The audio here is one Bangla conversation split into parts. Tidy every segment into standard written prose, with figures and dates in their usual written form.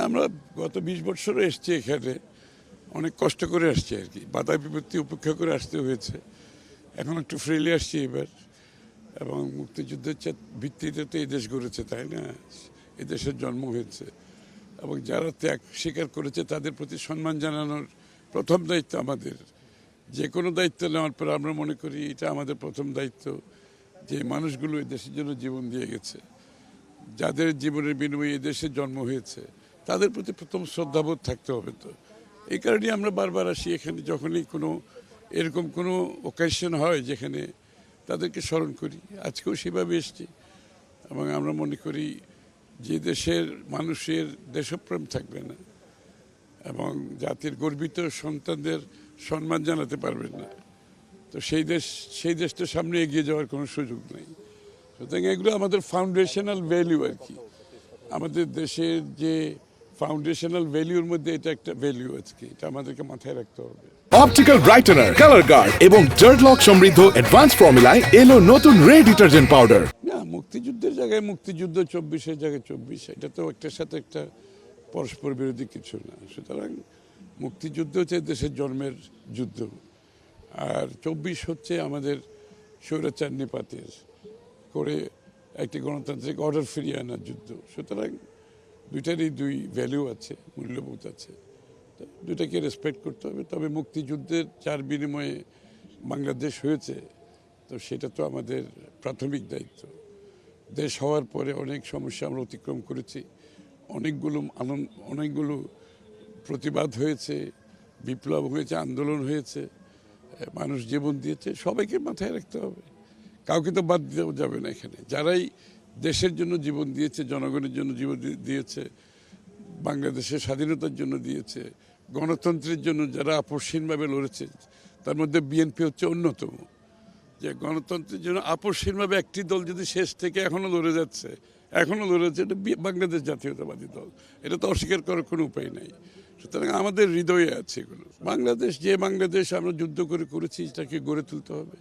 আমরা গত 20 বছরও এসছি এখানে, অনেক কষ্ট করে আসছি আর কি, বাধা বিপত্তি উপেক্ষা করে আসতে হয়েছে। এখন একটু ফ্রিলি আসছি এবার, এবং মুক্তিযুদ্ধের ভিত্তিতে তো এই দেশ গড়েছে, তাই না? এই দেশের জন্ম হয়েছে, এবং যারা ত্যাগ স্বীকার করেছে তাদের প্রতি সম্মান জানানোর প্রথম দায়িত্ব আমাদের। যে কোনো দায়িত্ব নেওয়ার পর আমরা মনে করি এটা আমাদের প্রথম দায়িত্ব, যে মানুষগুলো এই দেশের জন্য জীবন দিয়ে গেছে, যাদের জীবনের বিনিময়ে এই দেশে জন্ম হয়েছে, তাদের প্রতি প্রথম শ্রদ্ধাবোধ থাকতে হবে। তো এই কারণেই আমরা বারবার আসি এখানে, যখনই কোনো এরকম কোনো ওকেশন হয় যেখানে তাদেরকে স্মরণ করি। আজকেও সেভাবে এসছি, এবং আমরা মনে করি যে দেশের মানুষের দেশপ্রেম থাকবে না এবং জাতির গর্বিত সন্তানদের সম্মান জানাতে পারবেন না, তো সেই দেশটা সামনে এগিয়ে যাওয়ার কোনো সুযোগ নেই। সুতরাং এগুলো আমাদের ফাউন্ডেশনাল ভ্যালু আর কি, আমাদের দেশের যে ফাউন্ডেশনাল ভ্যালুর মধ্যে এটা একটা ভ্যালু আজকে, এটা আমাদেরকে মাথায় রাখতে হবে। অপটিক্যাল ব্রাইটেনার, কালার গার্ড এবং ডার্ট লক সমৃদ্ধ অ্যাডভান্স ফর্মুলায় এলো নতুন রে ডিটারজেন্ট পাউডার। না, মুক্তিযুদ্ধের জায়গায় মুক্তিযুদ্ধ, 24-এর জায়গায় 24, এটা তো একটার সাথে একটা পরস্পর বিরোধী কিছু না। সুতরাং মুক্তিযুদ্ধ হচ্ছে দেশের জন্মের যুদ্ধ, আর 24 হচ্ছে আমাদের স্বৈরাচার নিপাতের করে একটি গণতান্ত্রিক অর্ডার ফিরিয়ে আনার যুদ্ধ। সুতরাং দুইটারই দুই ভ্যালু আছে, মূল্যবোধ আছে, দুটাকে রেসপেক্ট করতে হবে। তবে মুক্তিযুদ্ধের যার বিনিময়ে বাংলাদেশ হয়েছে, তো সেটা তো আমাদের প্রাথমিক দায়িত্ব। দেশ হওয়ার পরে অনেক সমস্যা আমরা অতিক্রম করেছি, অনেকগুলো প্রতিবাদ হয়েছে, বিপ্লব হয়েছে, আন্দোলন হয়েছে, মানুষ জীবন দিয়েছে, সবাইকে মাথায় রাখতে হবে, কাউকে তো বাদ দেওয়া যাবে না। এখানে যারাই দেশের জন্য জীবন দিয়েছে, জনগণের জন্য জীবন দিয়েছে, বাংলাদেশের স্বাধীনতার জন্য দিয়েছে, গণতন্ত্রের জন্য যারা আপসহীনভাবে লড়েছে, তার মধ্যে বিএনপি হচ্ছে অন্যতম। যে গণতন্ত্রের জন্য আপসহীনভাবে একটি দল যদি শেষ থেকে এখনও লড়ে যাচ্ছে, এটা বাংলাদেশ জাতীয়তাবাদী দল, এটা তো অস্বীকার করার কোনো উপায় নাই। সুতরাং আমাদের হৃদয়ে আছে এগুলো। বাংলাদেশ আমরা যুদ্ধ করেছি, এটাকে গড়ে তুলতে হবে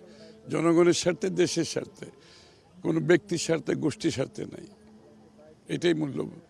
জনগণের স্বার্থে, দেশের স্বার্থে, কোনো ব্যক্তির স্বার্থে, গোষ্ঠীর স্বার্থে নাই। এটাই মূল্যবোধ।